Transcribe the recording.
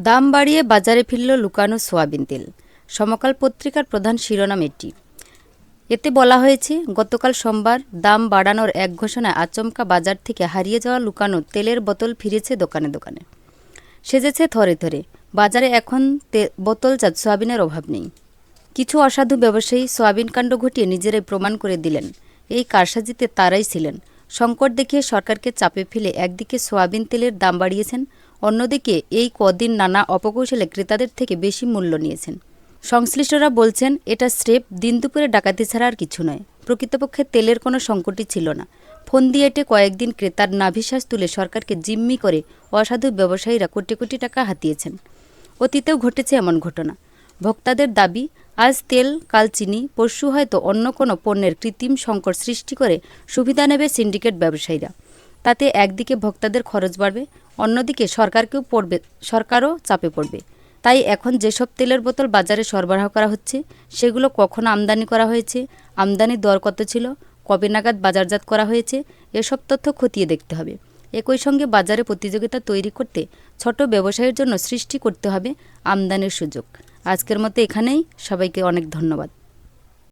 দাম বাড়িয়ে বাজারে ফিরল লুকানো সোয়াবিন তেল। সমকাল পত্রিকার প্রধান শিরোনাম এটি। এতে বলা হয়েছে, গতকাল সোমবার দাম বাড়ানোর এক ঘোষণায় আচমকা বাজার থেকে হারিয়ে যাওয়া লুকানো তেলের বোতল ফিরেছে দোকানে দোকানে। সেজেছে থরে থরে। বাজারে এখন বোতলজাত সোয়াবিনের অভাব নেই। কিছু অসাধু ব্যবসায়ী সোয়াবিন কাণ্ড ঘটিয়ে নিজেরাই প্রমাণ করে দিলেন, এই কারসাজিতে তারাই ছিলেন। সংকট দেখিয়ে সরকারকে চাপে ফেলে একদিকে সোয়াবিন তেলের দাম বাড়িয়েছেন, অন্যদিকে এই কদিন নানা অপকৌশলে ক্রেতাদের থেকে বেশি মূল্য নিয়েছেন। সংশ্লিষ্টরা বলছেন, এটা স্রেফ দিন দুপুরে ডাকাতি ছাড়া আর কিছু নয়। প্রকৃতপক্ষে তেলের কোনো সংকটই ছিল না। ফন্দি এঁটে কয়েকদিন ক্রেতার নাভিশ্বাস তুলে সরকারকে জিম্মি করে অসাধু ব্যবসায়ীরা কোটি কোটি টাকা হাতিয়েছেন। অতীতেও ঘটেছে এমন ঘটনা। ভোক্তাদের দাবি, আজ তেল, কাল চিনি, পরশু হয়তো অন্য কোনো পণ্যের কৃত্রিম সংকট সৃষ্টি করে সুবিধা নেবে সিন্ডিকেট ব্যবসায়ীরা। তাতে একদিকে ভোক্তাদের খরচ বাড়বে, অন্যদিকে সরকারও চাপে পড়বে। তাই এখন যেসব তেলের বোতল বাজারে সরবরাহ করা হচ্ছে, সেগুলো কখন আমদানি করা হয়েছে, আমদানির দর কত ছিল, কবে নাগাদ বাজারজাত করা হয়েছে, এসব তথ্য খতিয়ে দেখতে হবে। একই সঙ্গে বাজারে প্রতিযোগিতা তৈরি করতে ছোট ব্যবসায়ীর জন্য সৃষ্টি করতে হবে আমদানির সুযোগ। আজকের মতো এখানেই। সবাইকে অনেক ধন্যবাদ।